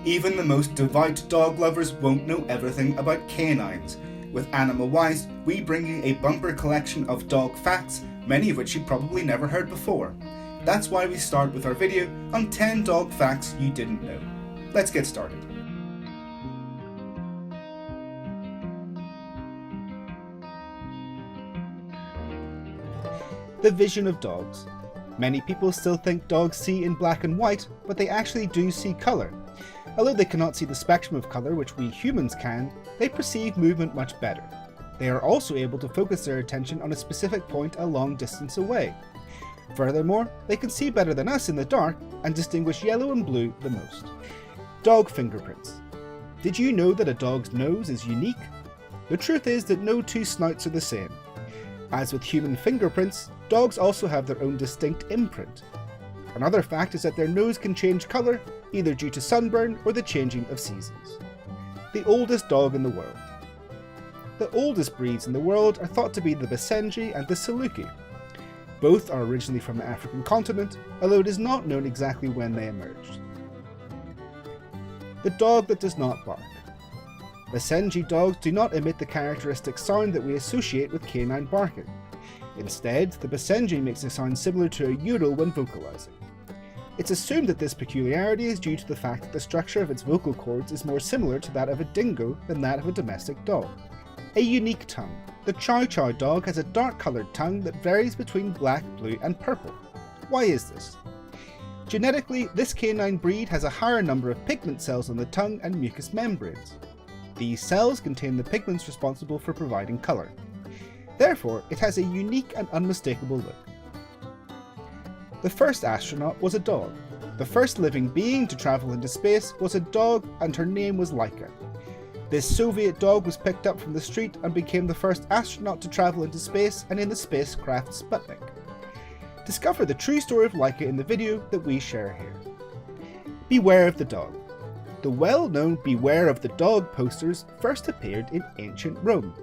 Even the most devout dog lovers won't know everything about canines. With AnimalWised, we bring you a bumper collection of dog facts, many of which you probably never heard before. That's why we start with our video on 10 dog facts you didn't know. Let's get started. The vision of dogs. Many people still think dogs see in black and white, but they actually do see colour. Although they cannot see the spectrum of colour which we humans can, they perceive movement much better. They are also able to focus their attention on a specific point a long distance away. Furthermore, they can see better than us in the dark and distinguish yellow and blue the most. Dog fingerprints. Did you know that a dog's nose is unique? The truth is that no two snouts are the same. As with human fingerprints, dogs also have their own distinct imprint. Another fact is that their nose can change colour, either due to sunburn or the changing of seasons. The oldest dog in the world. The oldest breeds in the world are thought to be the Basenji and the Saluki. Both are originally from the African continent, although it is not known exactly when they emerged. The dog that does not bark. Basenji dogs do not emit the characteristic sound that we associate with canine barking. Instead, the Basenji makes a sound similar to a udel when vocalizing. It's assumed that this peculiarity is due to the fact that the structure of its vocal cords is more similar to that of a dingo than that of a domestic dog. A unique tongue. The Chow Chow dog has a dark-coloured tongue that varies between black, blue and purple. Why is this? Genetically, this canine breed has a higher number of pigment cells on the tongue and mucous membranes. These cells contain the pigments responsible for providing colour. Therefore, it has a unique and unmistakable look. The first astronaut was a dog. The first living being to travel into space was a dog, and her name was Laika. This Soviet dog was picked up from the street and became the first astronaut to travel into space and in the spacecraft Sputnik. Discover the true story of Laika in the video that we share here. Beware of the dog. The well-known Beware of the Dog posters first appeared in ancient Rome.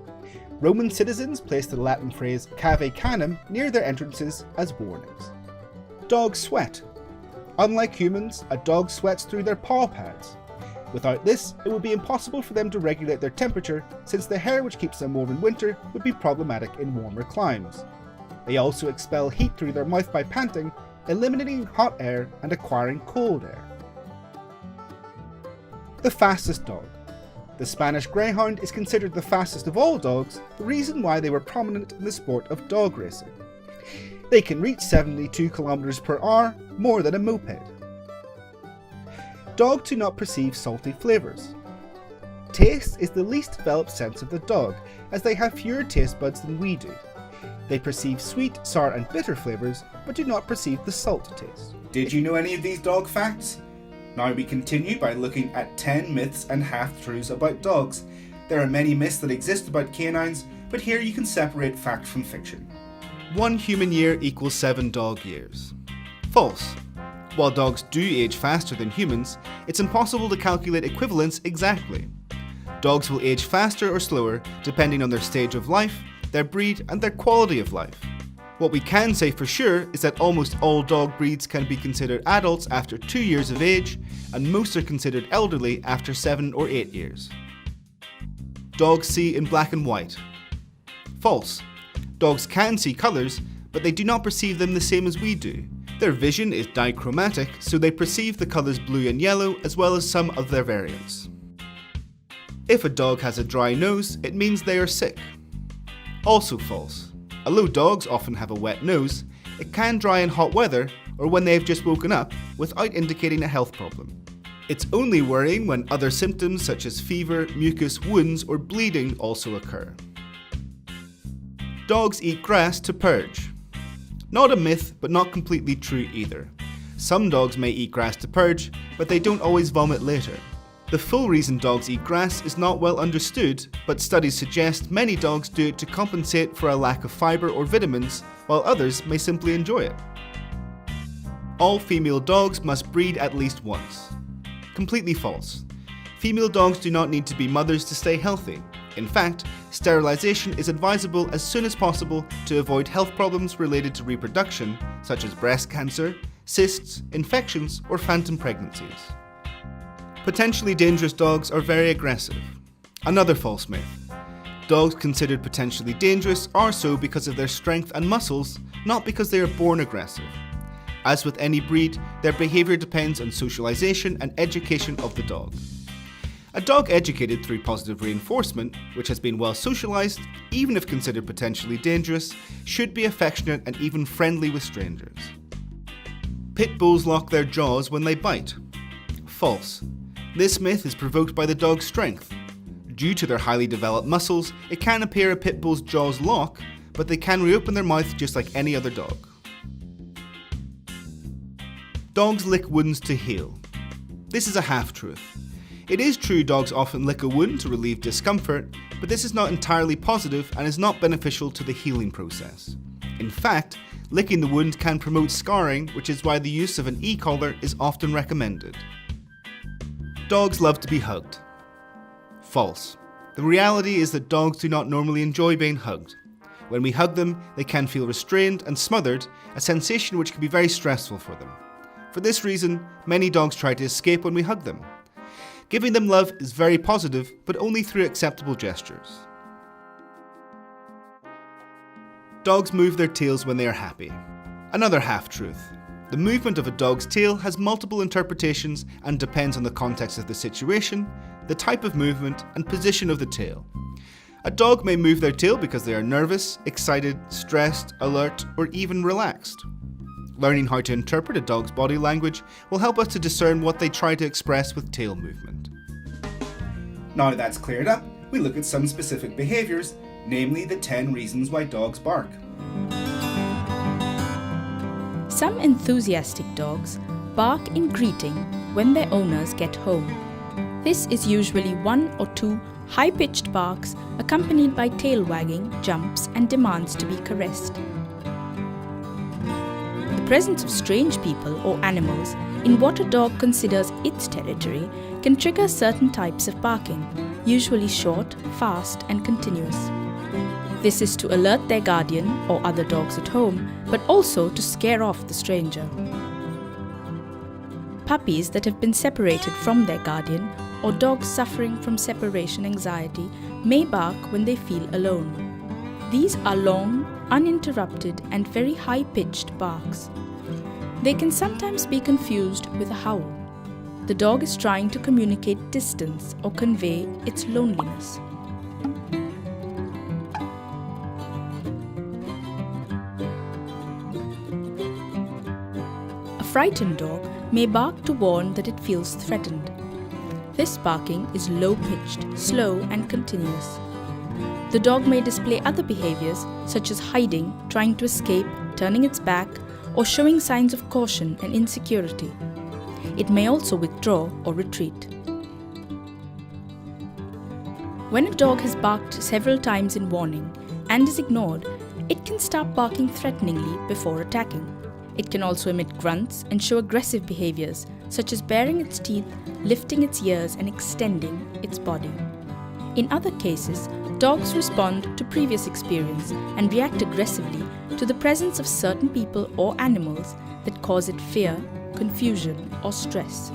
Roman citizens placed the Latin phrase cave canem near their entrances as warnings. Dogs sweat. Unlike humans, a dog sweats through their paw pads. Without this, it would be impossible for them to regulate their temperature, since the hair which keeps them warm in winter would be problematic in warmer climes. They also expel heat through their mouth by panting, eliminating hot air and acquiring cold air. The fastest dog. The Spanish Greyhound is considered the fastest of all dogs, the reason why they were prominent in the sport of dog racing. They can reach 72 km per hour, more than a moped. Dogs do not perceive salty flavours. Taste is the least developed sense of the dog, as they have fewer taste buds than we do. They perceive sweet, sour and bitter flavours, but do not perceive the salt taste. Did you know any of these dog facts? Now we continue by looking at 10 myths and half-truths about dogs. There are many myths that exist about canines, but here you can separate fact from fiction. 1 human year equals 7 dog years. False. While dogs do age faster than humans, it's impossible to calculate equivalence exactly. Dogs will age faster or slower depending on their stage of life, their breed and their quality of life. What we can say for sure is that almost all dog breeds can be considered adults after 2 years of age, and most are considered elderly after 7 or 8 years. Dogs see in black and white. False. Dogs can see colours, but they do not perceive them the same as we do. Their vision is dichromatic, so they perceive the colours blue and yellow as well as some of their variants. If a dog has a dry nose, it means they are sick. Also false. Although dogs often have a wet nose, it can dry in hot weather or when they have just woken up without indicating a health problem. It's only worrying when other symptoms such as fever, mucus, wounds or bleeding also occur. Dogs eat grass to purge. Not a myth, but not completely true either. Some dogs may eat grass to purge, but they don't always vomit later. The full reason dogs eat grass is not well understood, but studies suggest many dogs do it to compensate for a lack of fibre or vitamins, while others may simply enjoy it. All female dogs must breed at least once. Completely false. Female dogs do not need to be mothers to stay healthy. In fact, sterilisation is advisable as soon as possible to avoid health problems related to reproduction, such as breast cancer, cysts, infections, or phantom pregnancies. Potentially dangerous dogs are very aggressive. Another false myth. Dogs considered potentially dangerous are so because of their strength and muscles, not because they are born aggressive. As with any breed, their behaviour depends on socialisation and education of the dog. A dog educated through positive reinforcement, which has been well socialised, even if considered potentially dangerous, should be affectionate and even friendly with strangers. Pit bulls lock their jaws when they bite. False. This myth is provoked by the dog's strength. Due to their highly developed muscles, it can appear a pit bull's jaws lock, but they can reopen their mouth just like any other dog. Dogs lick wounds to heal. This is a half-truth. It is true dogs often lick a wound to relieve discomfort, but this is not entirely positive and is not beneficial to the healing process. In fact, licking the wound can promote scarring, which is why the use of an e-collar is often recommended. Dogs love to be hugged. False. The reality is that dogs do not normally enjoy being hugged. When we hug them, they can feel restrained and smothered, a sensation which can be very stressful for them. For this reason, many dogs try to escape when we hug them. Giving them love is very positive, but only through acceptable gestures. Dogs move their tails when they are happy. Another half-truth. The movement of a dog's tail has multiple interpretations and depends on the context of the situation, the type of movement, and position of the tail. A dog may move their tail because they are nervous, excited, stressed, alert, or even relaxed. Learning how to interpret a dog's body language will help us to discern what they try to express with tail movement. Now that's cleared up, we look at some specific behaviours, namely the 10 reasons why dogs bark. Some enthusiastic dogs bark in greeting when their owners get home. This is usually 1 or 2 high-pitched barks accompanied by tail wagging, jumps, and demands to be caressed. The presence of strange people or animals in what a dog considers its territory can trigger certain types of barking, usually short, fast, and continuous. This is to alert their guardian or other dogs at home, but also to scare off the stranger. Puppies that have been separated from their guardian or dogs suffering from separation anxiety may bark when they feel alone. These are long, uninterrupted, and very high-pitched barks. They can sometimes be confused with a howl. The dog is trying to communicate distance or convey its loneliness. A frightened dog may bark to warn that it feels threatened. This barking is low-pitched, slow, and continuous. The dog may display other behaviors such as hiding, trying to escape, turning its back, or showing signs of caution and insecurity. It may also withdraw or retreat. When a dog has barked several times in warning and is ignored, it can start barking threateningly before attacking. It can also emit grunts and show aggressive behaviors such as baring its teeth, lifting its ears, and extending its body. In other cases, dogs respond to previous experience and react aggressively to the presence of certain people or animals that cause it fear, confusion, or stress.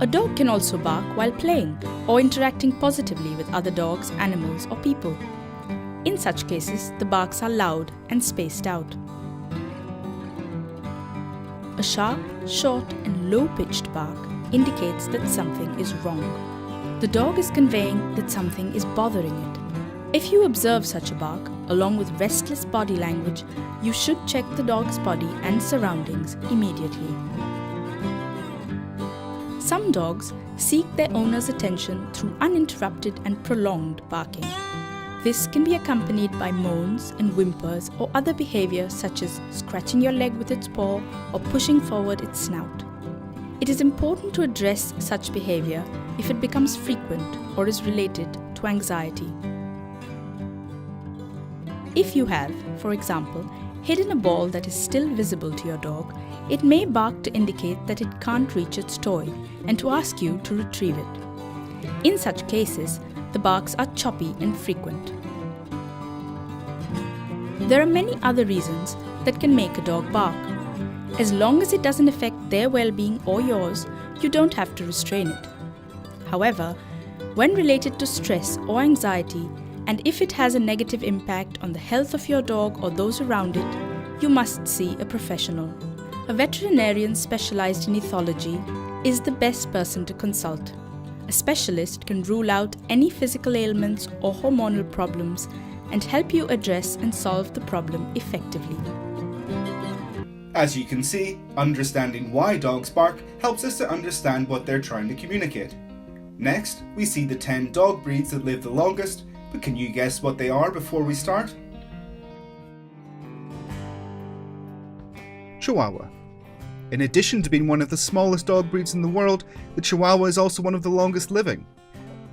A dog can also bark while playing or interacting positively with other dogs, animals, or people. In such cases, the barks are loud and spaced out. A sharp, short, and low-pitched bark indicates that something is wrong. The dog is conveying that something is bothering it. If you observe such a bark, along with restless body language, you should check the dog's body and surroundings immediately. Some dogs seek their owner's attention through uninterrupted and prolonged barking. This can be accompanied by moans and whimpers or other behavior such as scratching your leg with its paw or pushing forward its snout. It is important to address such behavior if it becomes frequent or is related to anxiety. If you have, for example, hidden a ball that is still visible to your dog, it may bark to indicate that it can't reach its toy and to ask you to retrieve it. In such cases, the barks are choppy and frequent. There are many other reasons that can make a dog bark. As long as it doesn't affect their well-being or yours, you don't have to restrain it. However, when related to stress or anxiety, and if it has a negative impact on the health of your dog or those around it, you must see a professional. A veterinarian specialized in ethology is the best person to consult. A specialist can rule out any physical ailments or hormonal problems and help you address and solve the problem effectively. As you can see, understanding why dogs bark helps us to understand what they're trying to communicate. Next, we see the 10 dog breeds that live the longest, but can you guess what they are before we start? Chihuahua. In addition to being one of the smallest dog breeds in the world, the Chihuahua is also one of the longest living.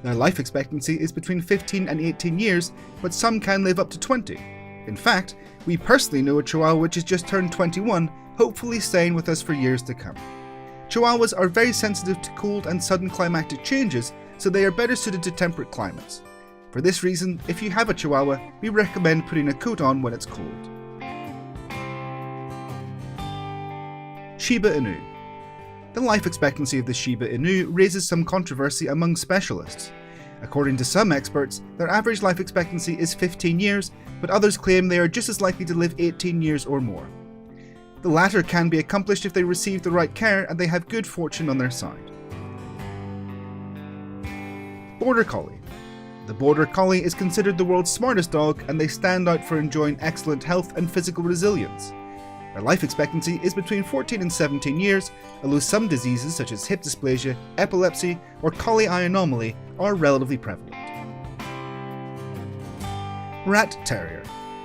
Their life expectancy is between 15 and 18 years, but some can live up to 20. In fact, we personally know a Chihuahua which has just turned 21, hopefully staying with us for years to come. Chihuahuas are very sensitive to cold and sudden climatic changes, so they are better suited to temperate climates. For this reason, if you have a Chihuahua, we recommend putting a coat on when it's cold. Shiba Inu. The life expectancy of the Shiba Inu raises some controversy among specialists. According to some experts, their average life expectancy is 15 years, but others claim they are just as likely to live 18 years or more. The latter can be accomplished if they receive the right care and they have good fortune on their side. Border Collie. The Border Collie is considered the world's smartest dog, and they stand out for enjoying excellent health and physical resilience. Their life expectancy is between 14 and 17 years, although some diseases such as hip dysplasia, epilepsy, or collie eye anomaly are relatively prevalent. Rat Terrier.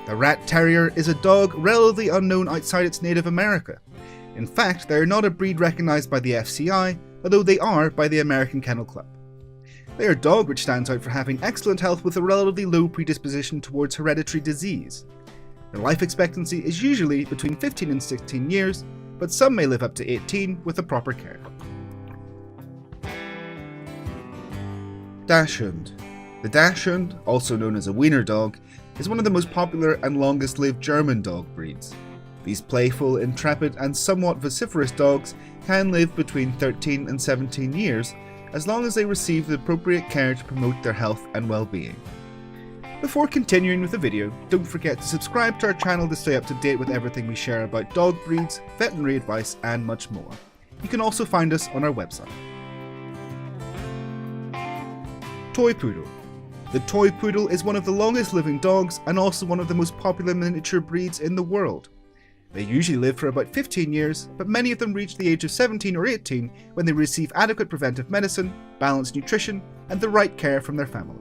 The Rat Terrier is a dog relatively unknown outside its native America. In fact, they are not a breed recognised by the FCI, although they are by the American Kennel Club. They are a dog which stands out for having excellent health with a relatively low predisposition towards hereditary disease. Their life expectancy is usually between 15 and 16 years, but some may live up to 18 with the proper care. Dachshund. The Dachshund, also known as a wiener dog, is one of the most popular and longest-lived German dog breeds. These playful, intrepid, and somewhat vociferous dogs can live between 13 and 17 years, as long as they receive the appropriate care to promote their health and well-being. Before continuing with the video, don't forget to subscribe to our channel to stay up to date with everything we share about dog breeds, veterinary advice, and much more. You can also find us on our website. Toy Poodle. The Toy Poodle is one of the longest living dogs and also one of the most popular miniature breeds in the world. They usually live for about 15 years, but many of them reach the age of 17 or 18 when they receive adequate preventive medicine, balanced nutrition, and the right care from their families.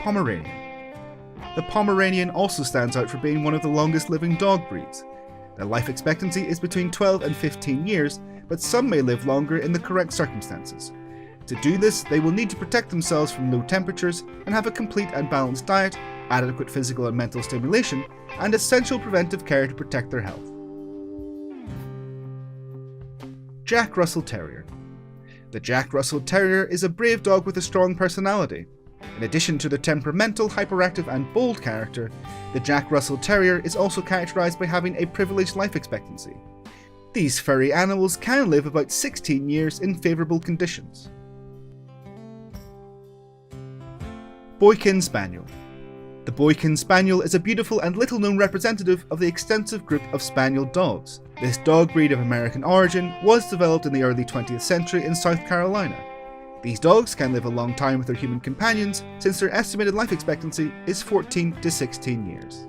Pomeranian. The Pomeranian also stands out for being one of the longest living dog breeds. Their life expectancy is between 12 and 15 years, but some may live longer in the correct circumstances. To do this, they will need to protect themselves from low temperatures and have a complete and balanced diet, adequate physical and mental stimulation, and essential preventive care to protect their health. Jack Russell Terrier. The Jack Russell Terrier is a brave dog with a strong personality. In addition to their temperamental, hyperactive, and bold character, the Jack Russell Terrier is also characterised by having a privileged life expectancy. These furry animals can live about 16 years in favourable conditions. Boykin Spaniel. The Boykin Spaniel is a beautiful and little-known representative of the extensive group of Spaniel dogs. This dog breed of American origin was developed in the early 20th century in South Carolina. These dogs can live a long time with their human companions, since their estimated life expectancy is 14 to 16 years.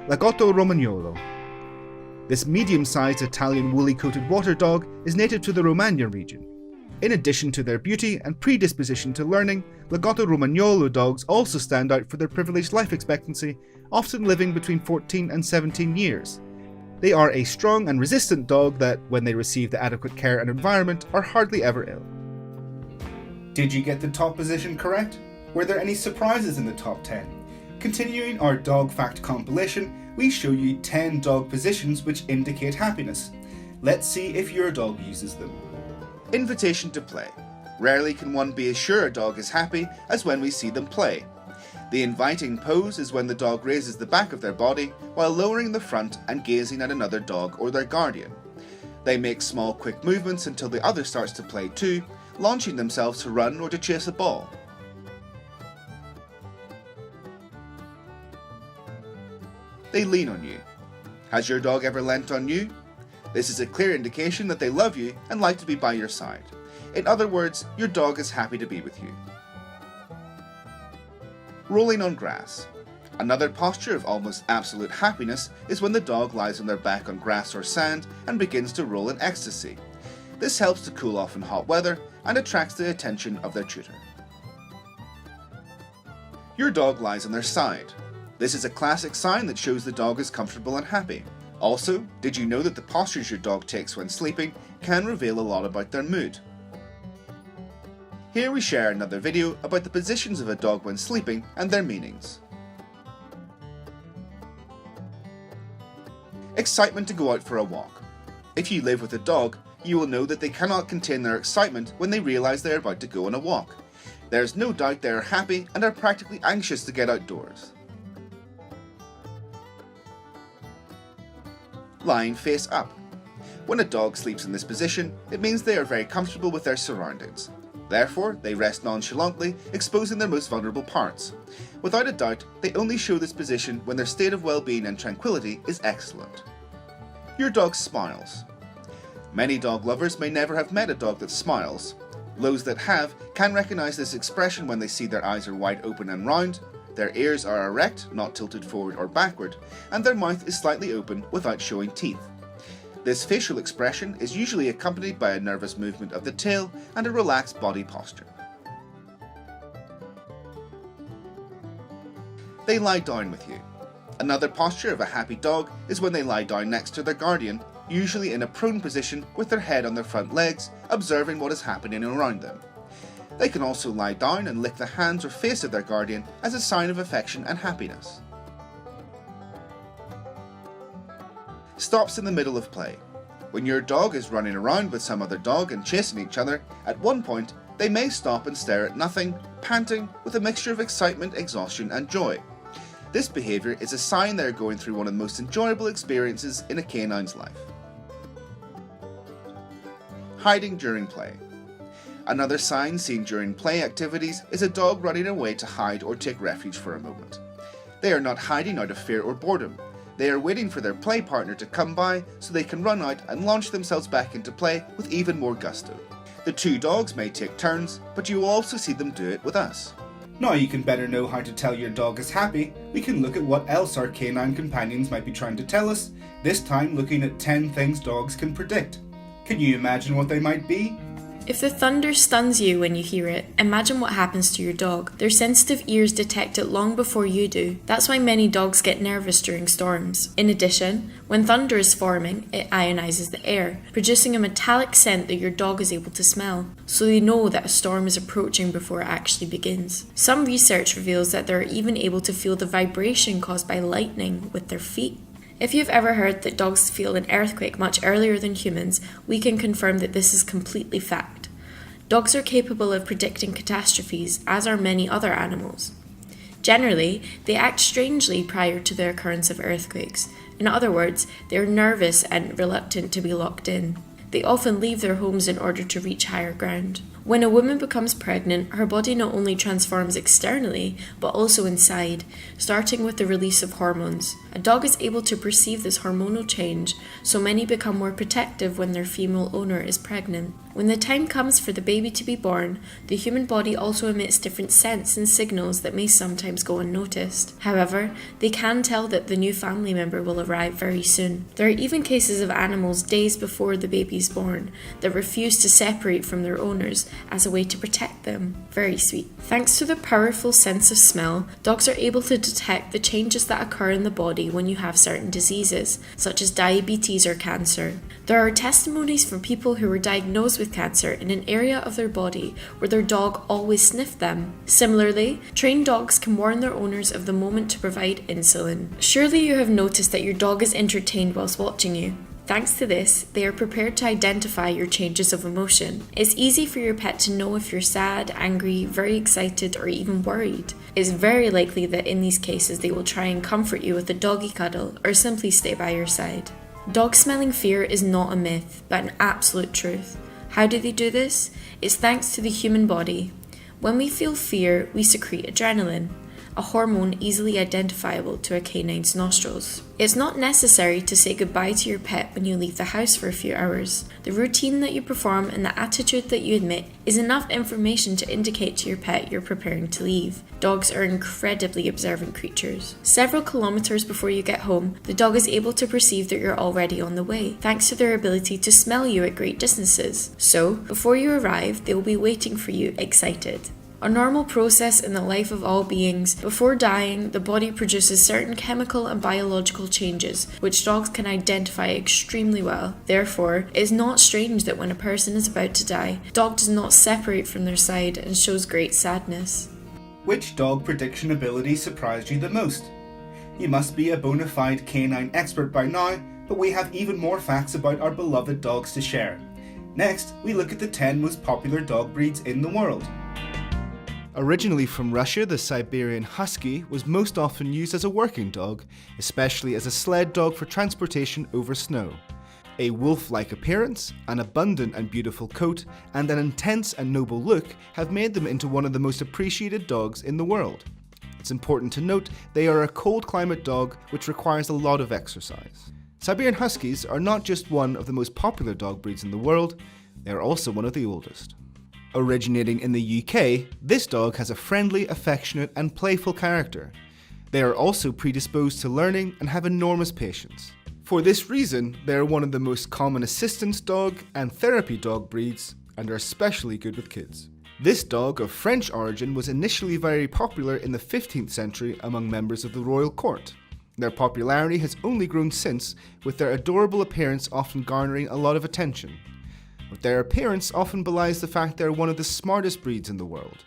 Lagotto Romagnolo. This medium-sized Italian woolly-coated water dog is native to the Romagna region. In addition to their beauty and predisposition to learning, Lagotto Romagnolo dogs also stand out for their privileged life expectancy, often living between 14 and 17 years. They are a strong and resistant dog that, when they receive the adequate care and environment, are hardly ever ill. Did you get the top position correct? Were there any surprises in the top 10? Continuing our dog fact compilation, we show you 10 dog positions which indicate happiness. Let's see if your dog uses them. Invitation to play. Rarely can one be as sure a dog is happy as when we see them play. The inviting pose is when the dog raises the back of their body while lowering the front and gazing at another dog or their guardian. They make small quick movements until the other starts to play too, launching themselves to run or to chase a ball. They lean on you. Has your dog ever leant on you? This is a clear indication that they love you and like to be by your side. In other words, your dog is happy to be with you. Rolling on grass. Another posture of almost absolute happiness is when the dog lies on their back on grass or sand and begins to roll in ecstasy. This helps to cool off in hot weather and attracts the attention of their tutor. Your dog lies on their side. This is a classic sign that shows the dog is comfortable and happy. Also, did you know that the postures your dog takes when sleeping can reveal a lot about their mood? Here we share another video about the positions of a dog when sleeping and their meanings. Excitement to go out for a walk. If you live with a dog, you will know that they cannot contain their excitement when they realise they are about to go on a walk. There is no doubt they are happy and are practically anxious to get outdoors. Lying face up. When a dog sleeps in this position, it means they are very comfortable with their surroundings. Therefore, they rest nonchalantly, exposing their most vulnerable parts. Without a doubt, they only show this position when their state of well-being and tranquility is excellent. Your dog smiles. Many dog lovers may never have met a dog that smiles. Those that have can recognize this expression when they see their eyes are wide open and round, their ears are erect, not tilted forward or backward, and their mouth is slightly open without showing teeth. This facial expression is usually accompanied by a nervous movement of the tail and a relaxed body posture. They lie down with you. Another posture of a happy dog is when they lie down next to their guardian, usually in a prone position with their head on their front legs, observing what is happening around them. They can also lie down and lick the hands or face of their guardian as a sign of affection and happiness. Stops in the middle of play. When your dog is running around with some other dog and chasing each other, at one point they may stop and stare at nothing, panting with a mixture of excitement, exhaustion and joy. This behaviour is a sign they are going through one of the most enjoyable experiences in a canine's life. Hiding during play. Another sign seen during play activities is a dog running away to hide or take refuge for a moment. They are not hiding out of fear or boredom. They are waiting for their play partner to come by so they can run out and launch themselves back into play with even more gusto. The two dogs may take turns, but you will also see them do it with us. Now you can better know how to tell your dog is happy, we can look at what else our canine companions might be trying to tell us, this time looking at 10 things dogs can predict. Can you imagine what they might be? If the thunder stuns you when you hear it, imagine what happens to your dog. Their sensitive ears detect it long before you do. That's why many dogs get nervous during storms. In addition, when thunder is forming, it ionizes the air, producing a metallic scent that your dog is able to smell, so they know that a storm is approaching before it actually begins. Some research reveals that they're even able to feel the vibration caused by lightning with their feet. If you've ever heard that dogs feel an earthquake much earlier than humans, we can confirm that this is completely fact. Dogs are capable of predicting catastrophes, as are many other animals. Generally, they act strangely prior to the occurrence of earthquakes. In other words, they are nervous and reluctant to be locked in. They often leave their homes in order to reach higher ground. When a woman becomes pregnant, her body not only transforms externally, but also inside, starting with the release of hormones. A dog is able to perceive this hormonal change, so many become more protective when their female owner is pregnant. When the time comes for the baby to be born, the human body also emits different scents and signals that may sometimes go unnoticed. However, they can tell that the new family member will arrive very soon. There are even cases of animals days before the baby is born that refuse to separate from their owners as a way to protect them. Very sweet. Thanks to their powerful sense of smell, dogs are able to detect the changes that occur in the body when you have certain diseases, such as diabetes or cancer. There are testimonies from people who were diagnosed with cancer in an area of their body where their dog always sniffed them. Similarly, trained dogs can warn their owners of the moment to provide insulin. Surely you have noticed that your dog is entertained whilst watching you. Thanks to this, they are prepared to identify your changes of emotion. It's easy for your pet to know if you're sad, angry, very excited, or even worried. It's very likely that in these cases they will try and comfort you with a doggy cuddle or simply stay by your side. Dog smelling fear is not a myth, but an absolute truth. How do they do this? It's thanks to the human body. When we feel fear, we secrete adrenaline, a hormone easily identifiable to a canine's nostrils. It's not necessary to say goodbye to your pet when you leave the house for a few hours. The routine that you perform and the attitude that you emit is enough information to indicate to your pet you're preparing to leave. Dogs are incredibly observant creatures. Several kilometers before you get home, the dog is able to perceive that you're already on the way, thanks to their ability to smell you at great distances. So, before you arrive, they will be waiting for you, excited. A normal process in the life of all beings. Before dying, the body produces certain chemical and biological changes, which dogs can identify extremely well. Therefore, it is not strange that when a person is about to die, the dog does not separate from their side and shows great sadness. Which dog prediction ability surprised you the most? You must be a bona fide canine expert by now, but we have even more facts about our beloved dogs to share. Next, we look at the 10 most popular dog breeds in the world. Originally from Russia, the Siberian Husky was most often used as a working dog, especially as a sled dog for transportation over snow. A wolf-like appearance, an abundant and beautiful coat, and an intense and noble look have made them into one of the most appreciated dogs in the world. It's important to note they are a cold climate dog which requires a lot of exercise. Siberian Huskies are not just one of the most popular dog breeds in the world, they are also one of the oldest. Originating in the UK, this dog has a friendly, affectionate and playful character. They are also predisposed to learning and have enormous patience. For this reason, they are one of the most common assistance dog and therapy dog breeds and are especially good with kids. This dog of French origin was initially very popular in the 15th century among members of the royal court. Their popularity has only grown since, with their adorable appearance often garnering a lot of attention. But their appearance often belies the fact they are one of the smartest breeds in the world.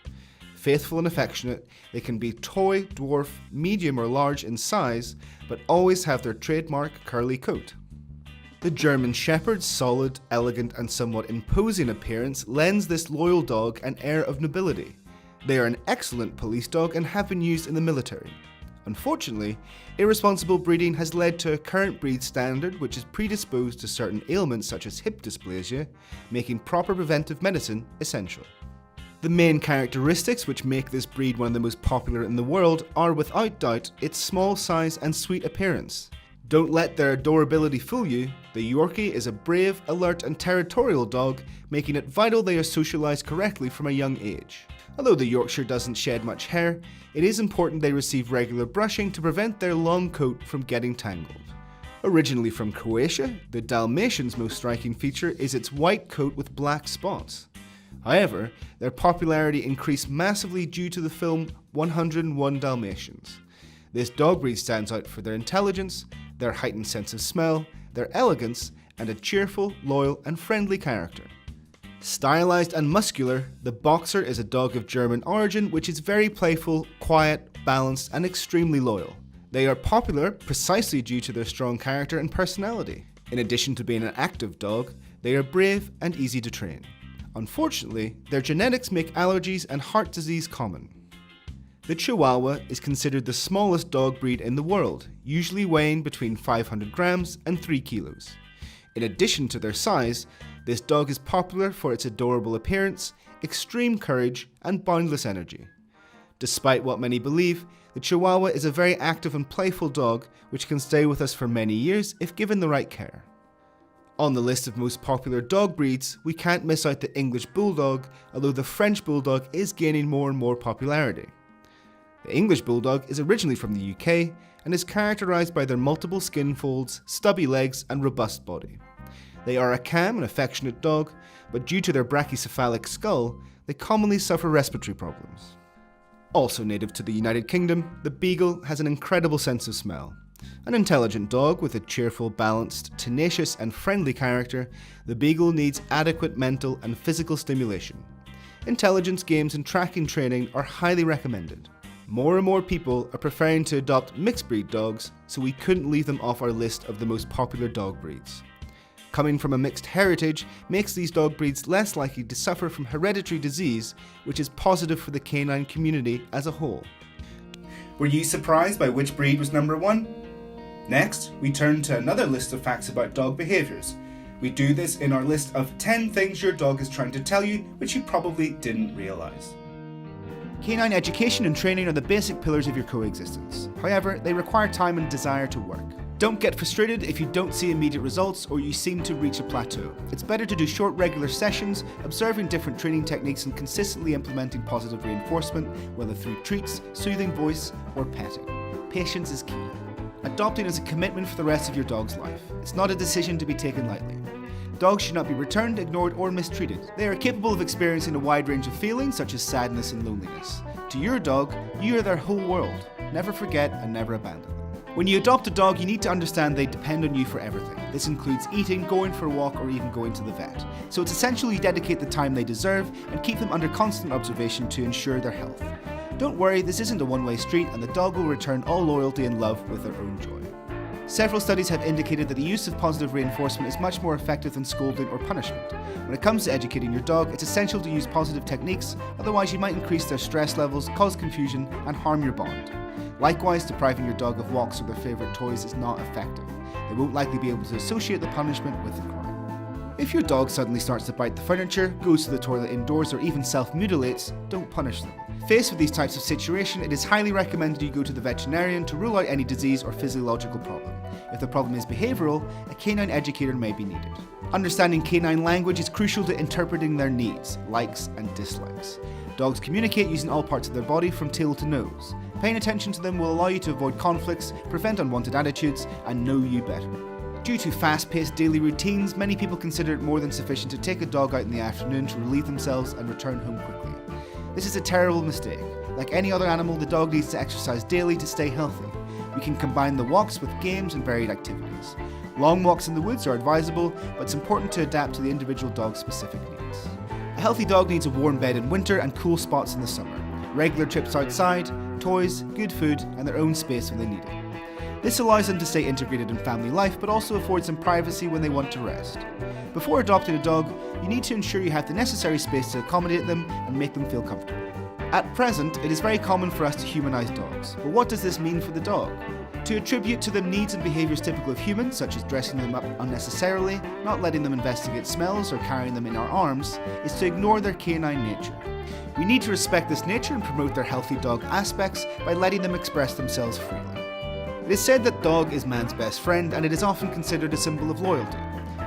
Faithful and affectionate, they can be toy, dwarf, medium or large in size, but always have their trademark curly coat. The German Shepherd's solid, elegant and somewhat imposing appearance lends this loyal dog an air of nobility. They are an excellent police dog and have been used in the military. Unfortunately, irresponsible breeding has led to a current breed standard which is predisposed to certain ailments such as hip dysplasia, making proper preventive medicine essential. The main characteristics which make this breed one of the most popular in the world are without doubt its small size and sweet appearance. Don't let their adorability fool you, the Yorkie is a brave, alert and territorial dog, making it vital they are socialised correctly from a young age. Although the Yorkshire doesn't shed much hair, it is important they receive regular brushing to prevent their long coat from getting tangled. Originally from Croatia, the Dalmatian's most striking feature is its white coat with black spots. However, their popularity increased massively due to the film 101 Dalmatians. This dog breed stands out for their intelligence, their heightened sense of smell, their elegance, and a cheerful, loyal and friendly character. Stylized and muscular, the Boxer is a dog of German origin which is very playful, quiet, balanced and extremely loyal. They are popular precisely due to their strong character and personality. In addition to being an active dog, they are brave and easy to train. Unfortunately, their genetics make allergies and heart disease common. The Chihuahua is considered the smallest dog breed in the world, usually weighing between 500 grams and 3 kilos. In addition to their size, this dog is popular for its adorable appearance, extreme courage, and boundless energy. Despite what many believe, the Chihuahua is a very active and playful dog which can stay with us for many years if given the right care. On the list of most popular dog breeds, we can't miss out the English Bulldog, although the French Bulldog is gaining more and more popularity. The English Bulldog is originally from the UK and is characterised by their multiple skin folds, stubby legs, and robust body. They are a calm and affectionate dog, but due to their brachycephalic skull, they commonly suffer respiratory problems. Also native to the United Kingdom, the Beagle has an incredible sense of smell. An intelligent dog with a cheerful, balanced, tenacious and friendly character, the Beagle needs adequate mental and physical stimulation. Intelligence games and tracking training are highly recommended. More and more people are preferring to adopt mixed breed dogs, so we couldn't leave them off our list of the most popular dog breeds. coming from a mixed heritage makes these dog breeds less likely to suffer from hereditary disease, which is positive for the canine community as a whole. Were you surprised by which breed was number 1? Next, we turn to another list of facts about dog behaviours. We do this in our list of 10 things your dog is trying to tell you which you probably didn't realise. Canine education and training are the basic pillars of your coexistence. However, they require time and desire to work. Don't get frustrated if you don't see immediate results or you seem to reach a plateau. It's better to do short, regular sessions, observing different training techniques and consistently implementing positive reinforcement, whether through treats, soothing voice, or petting. Patience is key. Adopting is a commitment for the rest of your dog's life. It's not a decision to be taken lightly. Dogs should not be returned, ignored, or mistreated. They are capable of experiencing a wide range of feelings such as sadness and loneliness. To your dog, you are their whole world. Never forget and never abandon them. When you adopt a dog, you need to understand they depend on you for everything. This includes eating, going for a walk, or even going to the vet. So it's essential you dedicate the time they deserve and keep them under constant observation to ensure their health. Don't worry, this isn't a one-way street and the dog will return all loyalty and love with their own joy. Several studies have indicated that the use of positive reinforcement is much more effective than scolding or punishment. When it comes to educating your dog, it's essential to use positive techniques, otherwise you might increase their stress levels, cause confusion, and harm your bond. Likewise, depriving your dog of walks or their favourite toys is not effective. They won't likely be able to associate the punishment with the crime. If your dog suddenly starts to bite the furniture, goes to the toilet indoors, or even self-mutilates, don't punish them. Faced with these types of situations, it is highly recommended you go to the veterinarian to rule out any disease or physiological problem. If the problem is behavioural, a canine educator may be needed. Understanding canine language is crucial to interpreting their needs, likes and dislikes. Dogs communicate using all parts of their body from tail to nose. Paying attention to them will allow you to avoid conflicts, prevent unwanted attitudes, and know you better. Due to fast-paced daily routines, many people consider it more than sufficient to take a dog out in the afternoon to relieve themselves and return home quickly. This is a terrible mistake. Like any other animal, the dog needs to exercise daily to stay healthy. We can combine the walks with games and varied activities. Long walks in the woods are advisable, but it's important to adapt to the individual dog's specific needs. A healthy dog needs a warm bed in winter and cool spots in the summer. Regular trips outside, toys, good food, and their own space when they need it. This allows them to stay integrated in family life, but also affords them privacy when they want to rest. Before adopting a dog, you need to ensure you have the necessary space to accommodate them and make them feel comfortable. At present, it is very common for us to humanise dogs, but what does this mean for the dog? To attribute to them needs and behaviours typical of humans, such as dressing them up unnecessarily, not letting them investigate smells, or carrying them in our arms, is to ignore their canine nature. We need to respect this nature and promote their healthy dog aspects by letting them express themselves freely. It is said that dog is man's best friend, and it is often considered a symbol of loyalty.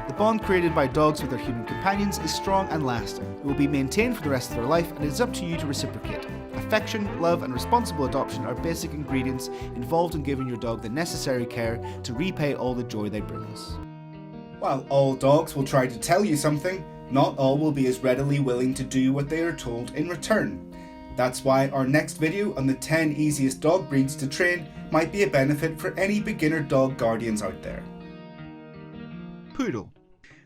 The bond created by dogs with their human companions is strong and lasting. It will be maintained for the rest of their life, and it is up to you to reciprocate. Affection, love, and responsible adoption are basic ingredients involved in giving your dog the necessary care to repay all the joy they bring us. While all dogs will try to tell you something, not all will be as readily willing to do what they are told in return. That's why our next video on the 10 easiest dog breeds to train might be a benefit for any beginner dog guardians out there. Poodle.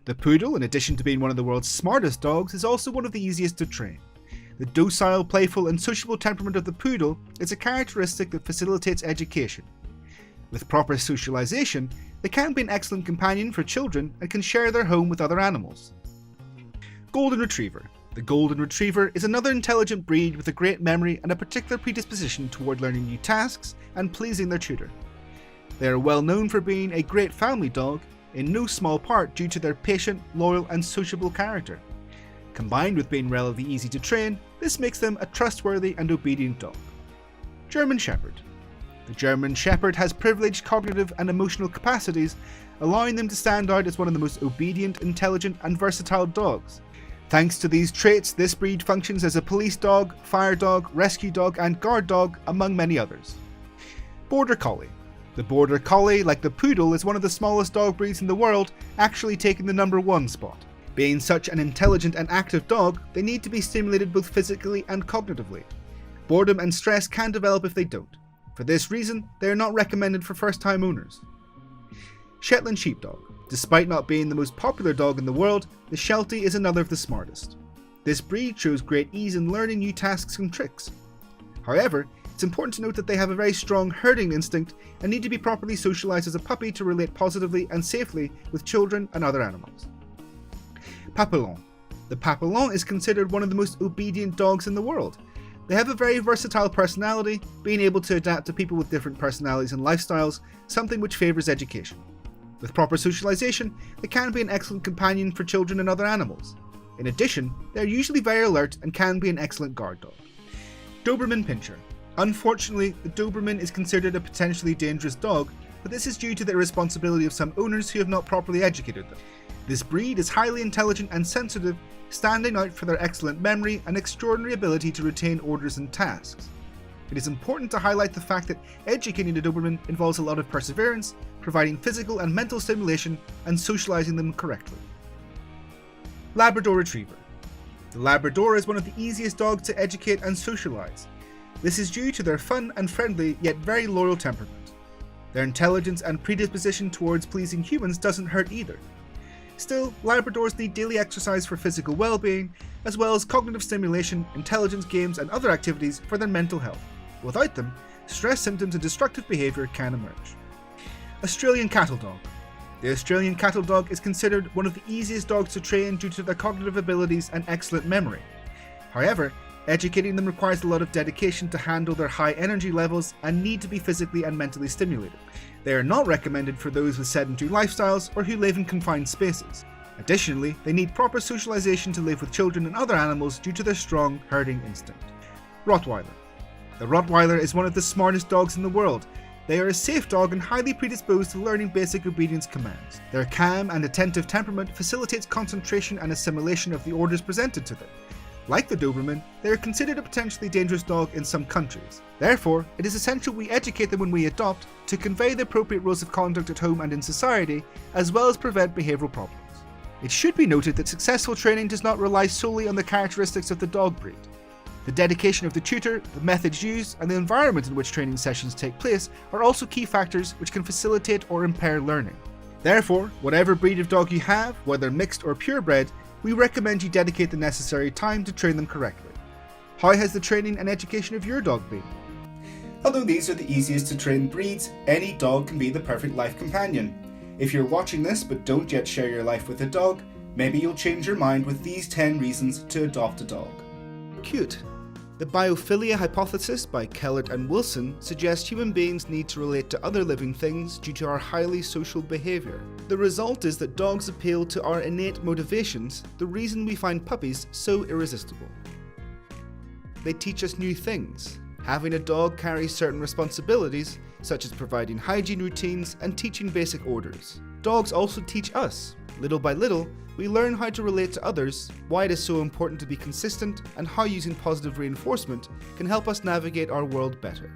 The poodle, in addition to being one of the world's smartest dogs, is also one of the easiest to train. The docile, playful, and sociable temperament of the poodle is a characteristic that facilitates education. With proper socialization, they can be an excellent companion for children and can share their home with other animals. Golden Retriever. The Golden Retriever is another intelligent breed with a great memory and a particular predisposition toward learning new tasks and pleasing their tutor. They are well known for being a great family dog, in no small part due to their patient, loyal, and sociable character. Combined with being relatively easy to train, this makes them a trustworthy and obedient dog. German Shepherd. The German Shepherd has privileged cognitive and emotional capacities, allowing them to stand out as one of the most obedient, intelligent, and versatile dogs. Thanks to these traits, this breed functions as a police dog, fire dog, rescue dog, and guard dog, among many others. Border Collie. The Border Collie, like the Poodle, is one of the smallest dog breeds in the world, actually taking the number 1 spot. Being such an intelligent and active dog, they need to be stimulated both physically and cognitively. Boredom and stress can develop if they don't. For this reason, they are not recommended for first-time owners. Shetland Sheepdog. Despite not being the most popular dog in the world, the Sheltie is another of the smartest. This breed shows great ease in learning new tasks and tricks. However, It's important to note that they have a very strong herding instinct and need to be properly socialized as a puppy to relate positively and safely with children and other animals. Papillon. The Papillon is considered one of the most obedient dogs in the world. They have a very versatile personality, being able to adapt to people with different personalities and lifestyles, something which favours education. With proper socialization, they can be an excellent companion for children and other animals. In addition, they are usually very alert and can be an excellent guard dog. Doberman Pinscher. Unfortunately, the Doberman is considered a potentially dangerous dog, but this is due to the irresponsibility of some owners who have not properly educated them. This breed is highly intelligent and sensitive, standing out for their excellent memory and extraordinary ability to retain orders and tasks. It is important to highlight the fact that educating a Doberman involves a lot of perseverance, providing physical and mental stimulation, and socializing them correctly. Labrador Retriever. The Labrador is one of the easiest dogs to educate and socialize. This is due to their fun and friendly yet very loyal temperament. Their intelligence and predisposition towards pleasing humans doesn't hurt either. Still, Labradors need daily exercise for physical well-being, as well as cognitive stimulation, intelligence games and other activities for their mental health. Without them, stress symptoms and destructive behaviour can emerge. Australian Cattle Dog. The Australian Cattle Dog is considered one of the easiest dogs to train due to their cognitive abilities and excellent memory. However, educating them requires a lot of dedication to handle their high energy levels and need to be physically and mentally stimulated. They are not recommended for those with sedentary lifestyles or who live in confined spaces. Additionally, they need proper socialization to live with children and other animals due to their strong herding instinct. Rottweiler. The Rottweiler is one of the smartest dogs in the world. They are a safe dog and highly predisposed to learning basic obedience commands. Their calm and attentive temperament facilitates concentration and assimilation of the orders presented to them. Like the Doberman, they are considered a potentially dangerous dog in some countries. Therefore, it is essential we educate them when we adopt to convey the appropriate rules of conduct at home and in society, as well as prevent behavioural problems. It should be noted that successful training does not rely solely on the characteristics of the dog breed. The dedication of the tutor, the methods used, and the environment in which training sessions take place are also key factors which can facilitate or impair learning. Therefore, whatever breed of dog you have, whether mixed or purebred, we recommend you dedicate the necessary time to train them correctly. How has the training and education of your dog been? Although these are the easiest to train breeds, any dog can be the perfect life companion. If you're watching this but don't yet share your life with a dog, maybe you'll change your mind with these 10 reasons to adopt a dog. Cute. The biophilia hypothesis by Kellert and Wilson suggests human beings need to relate to other living things due to our highly social behaviour. The result is that dogs appeal to our innate motivations, the reason we find puppies so irresistible. They teach us new things. Having a dog carries certain responsibilities, such as providing hygiene routines and teaching basic orders. Dogs also teach us. Little by little, we learn how to relate to others, why it is so important to be consistent, and how using positive reinforcement can help us navigate our world better.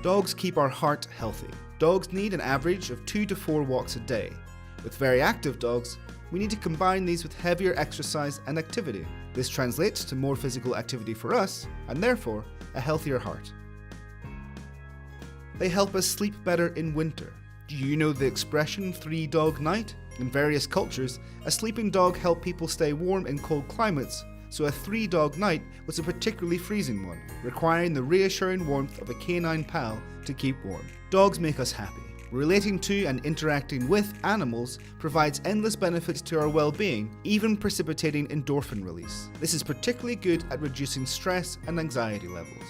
Dogs keep our heart healthy. Dogs need an average of 2 to 4 walks a day. With very active dogs, we need to combine these with heavier exercise and activity. This translates to more physical activity for us, and therefore, a healthier heart. They help us sleep better in winter. Do you know the expression 3-dog night? In various cultures, a sleeping dog helped people stay warm in cold climates, so a 3-dog night was a particularly freezing one, requiring the reassuring warmth of a canine pal to keep warm. Dogs make us happy. Relating to and interacting with animals provides endless benefits to our well-being, even precipitating endorphin release. This is particularly good at reducing stress and anxiety levels.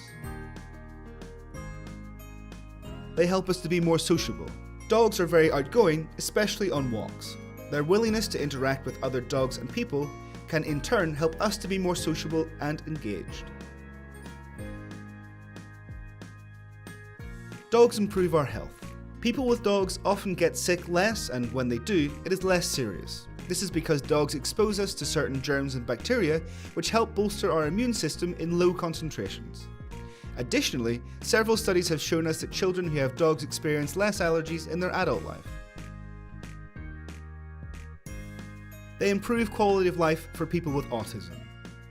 They help us to be more sociable. Dogs are very outgoing, especially on walks. Their willingness to interact with other dogs and people can in turn help us to be more sociable and engaged. Dogs improve our health. People with dogs often get sick less, and when they do, it is less serious. This is because dogs expose us to certain germs and bacteria which help bolster our immune system in low concentrations. Additionally, several studies have shown us that children who have dogs experience less allergies in their adult life. They improve quality of life for people with autism.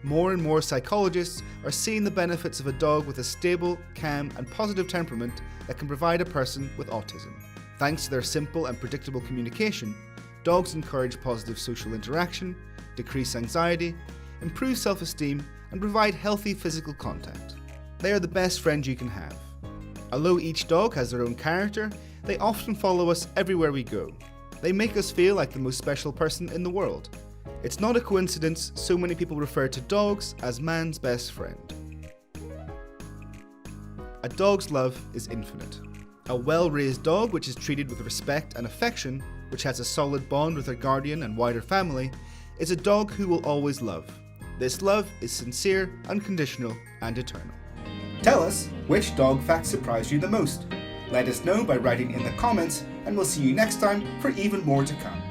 More and more psychologists are seeing the benefits of a dog with a stable, calm, and positive temperament that can provide a person with autism. Thanks to their simple and predictable communication, dogs encourage positive social interaction, decrease anxiety, improve self-esteem, and provide healthy physical contact. They are the best friends you can have. Although each dog has their own character, they often follow us everywhere we go. They make us feel like the most special person in the world. It's not a coincidence so many people refer to dogs as man's best friend. A dog's love is infinite. A well-raised dog which is treated with respect and affection, which has a solid bond with their guardian and wider family, is a dog who will always love. This love is sincere, unconditional, and eternal. Tell us which dog fact surprised you the most. Let us know by writing in the comments, and we'll see you next time for even more to come.